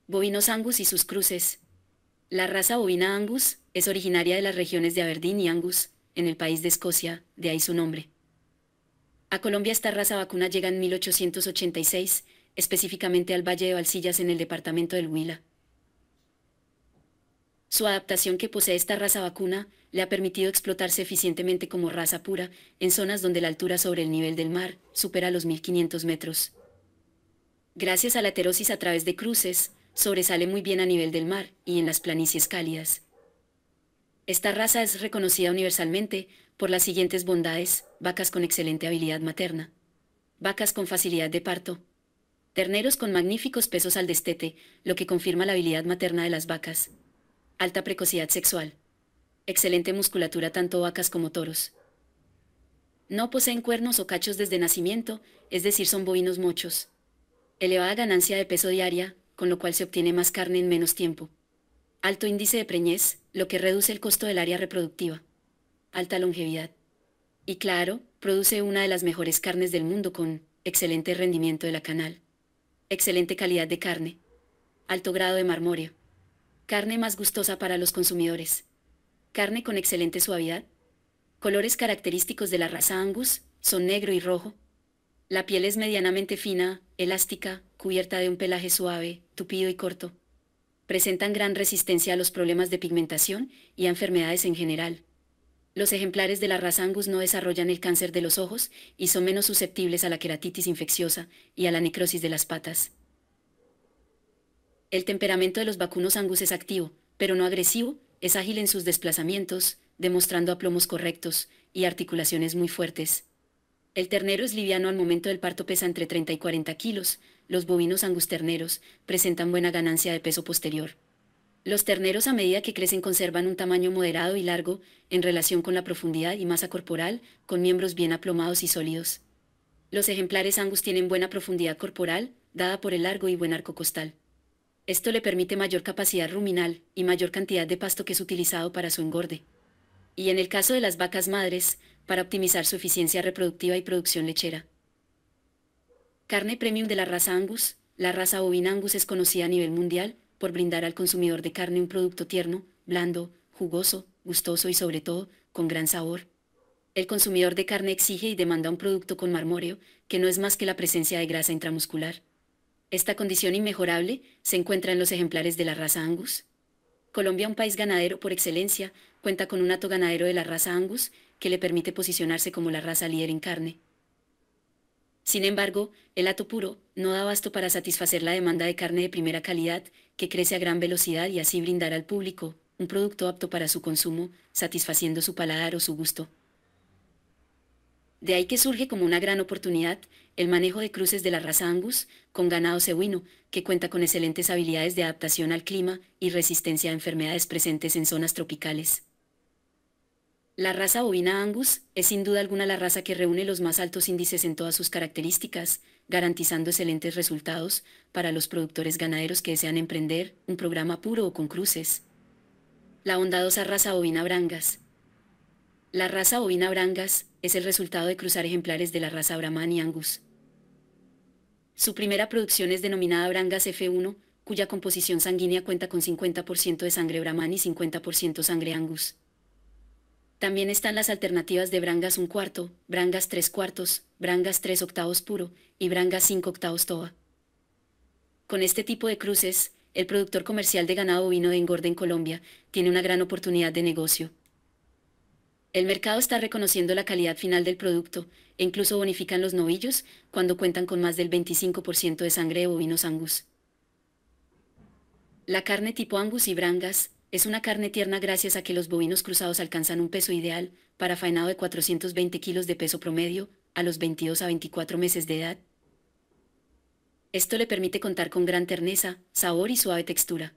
Bovinos Angus y sus cruces. La raza bovina Angus es originaria de las regiones de Aberdeen y Angus, en el país de Escocia, de ahí su nombre. A Colombia esta raza vacuna llega en 1886, específicamente al Valle de Valsillas en el departamento del Huila. Su adaptación que posee esta raza vacuna le ha permitido explotarse eficientemente como raza pura en zonas donde la altura sobre el nivel del mar supera los 1500 metros. Gracias a la heterosis a través de cruces, sobresale muy bien a nivel del mar y en las planicies cálidas. Esta raza es reconocida universalmente por las siguientes bondades: vacas con excelente habilidad materna, vacas con facilidad de parto, terneros con magníficos pesos al destete, lo que confirma la habilidad materna de las vacas, alta precocidad sexual, excelente musculatura tanto vacas como toros. No poseen cuernos o cachos desde nacimiento, es decir, son bovinos mochos. Elevada ganancia de peso diaria, con lo cual se obtiene más carne en menos tiempo. Alto índice de preñez, lo que reduce el costo del área reproductiva. Alta longevidad. Y claro, produce una de las mejores carnes del mundo con excelente rendimiento de la canal. Excelente calidad de carne. Alto grado de marmóreo. Carne más gustosa para los consumidores. Carne con excelente suavidad. Colores característicos de la raza Angus son negro y rojo. La piel es medianamente fina, elástica, cubierta de un pelaje suave, tupido y corto. Presentan gran resistencia a los problemas de pigmentación y a enfermedades en general. Los ejemplares de la raza Angus no desarrollan el cáncer de los ojos y son menos susceptibles a la queratitis infecciosa y a la necrosis de las patas. El temperamento de los vacunos Angus es activo, pero no agresivo, es ágil en sus desplazamientos, demostrando aplomos correctos y articulaciones muy fuertes. El ternero es liviano al momento del parto, pesa entre 30 y 40 kilos. Los bovinos Angus terneros presentan buena ganancia de peso posterior. Los terneros a medida que crecen conservan un tamaño moderado y largo en relación con la profundidad y masa corporal, con miembros bien aplomados y sólidos. Los ejemplares Angus tienen buena profundidad corporal, dada por el largo y buen arco costal. Esto le permite mayor capacidad ruminal y mayor cantidad de pasto que es utilizado para su engorde. Y en el caso de las vacas madres, para optimizar su eficiencia reproductiva y producción lechera. Carne premium de la raza Angus. La raza bovina Angus es conocida a nivel mundial por brindar al consumidor de carne un producto tierno, blando, jugoso, gustoso y sobre todo, con gran sabor. El consumidor de carne exige y demanda un producto con marmóreo, que no es más que la presencia de grasa intramuscular. Esta condición inmejorable se encuentra en los ejemplares de la raza Angus. Colombia, un país ganadero por excelencia, cuenta con un hato ganadero de la raza Angus que le permite posicionarse como la raza líder en carne. Sin embargo, el hato puro no da abasto para satisfacer la demanda de carne de primera calidad, que crece a gran velocidad y así brindar al público un producto apto para su consumo, satisfaciendo su paladar o su gusto. De ahí que surge como una gran oportunidad el manejo de cruces de la raza Angus con ganado cebuino, que cuenta con excelentes habilidades de adaptación al clima y resistencia a enfermedades presentes en zonas tropicales. La raza bovina Angus es sin duda alguna la raza que reúne los más altos índices en todas sus características, garantizando excelentes resultados para los productores ganaderos que desean emprender un programa puro o con cruces. La bondadosa raza bovina Brangas. La raza bovina Brangas es el resultado de cruzar ejemplares de la raza Brahman y Angus. Su primera producción es denominada Brangas F1, cuya composición sanguínea cuenta con 50% de sangre Brahman y 50% sangre Angus. También están las alternativas de Brangas 1/4, Brangas 3/4, Brangas 3/8 puro y Brangas 5/8 toba. Con este tipo de cruces, el productor comercial de ganado bovino de engorde en Colombia tiene una gran oportunidad de negocio. El mercado está reconociendo la calidad final del producto e incluso bonifican los novillos cuando cuentan con más del 25% de sangre de bovinos Angus. La carne tipo Angus y Brangas es una carne tierna gracias a que los bovinos cruzados alcanzan un peso ideal para faenado de 420 kilos de peso promedio a los 22 a 24 meses de edad. Esto le permite contar con gran terneza, sabor y suave textura.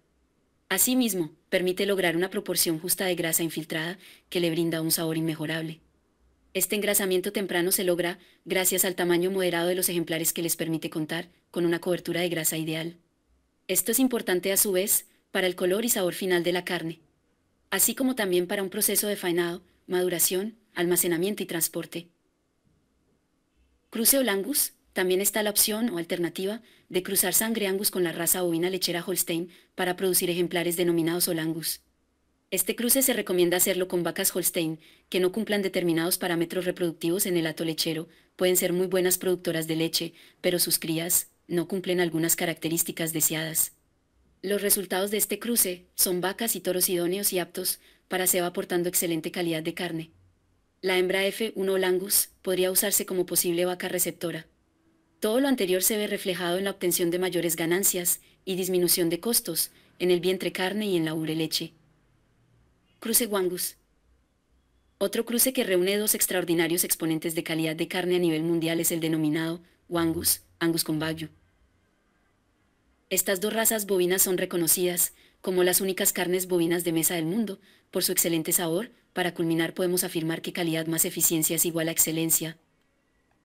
Asimismo, permite lograr una proporción justa de grasa infiltrada que le brinda un sabor inmejorable. Este engrasamiento temprano se logra gracias al tamaño moderado de los ejemplares que les permite contar con una cobertura de grasa ideal. Esto es importante a su vez para el color y sabor final de la carne, así como también para un proceso de faenado, maduración, almacenamiento y transporte. Cruce Old Angus También está la opción o alternativa de cruzar sangre Angus con la raza bovina lechera Holstein para producir ejemplares denominados All Angus. Este cruce se recomienda hacerlo con vacas Holstein, que no cumplan determinados parámetros reproductivos en el hato lechero, pueden ser muy buenas productoras de leche, pero sus crías no cumplen algunas características deseadas. Los resultados de este cruce son vacas y toros idóneos y aptos para ceba aportando excelente calidad de carne. La hembra F1 All Angus podría usarse como posible vaca receptora. Todo lo anterior se ve reflejado en la obtención de mayores ganancias y disminución de costos en el vientre carne y en la ubre leche. Cruce Wangus. Otro cruce que reúne dos extraordinarios exponentes de calidad de carne a nivel mundial es el denominado Wangus, Angus con Wagyu. Estas dos razas bovinas son reconocidas como las únicas carnes bovinas de mesa del mundo por su excelente sabor. Para culminar podemos afirmar que calidad más eficiencia es igual a excelencia.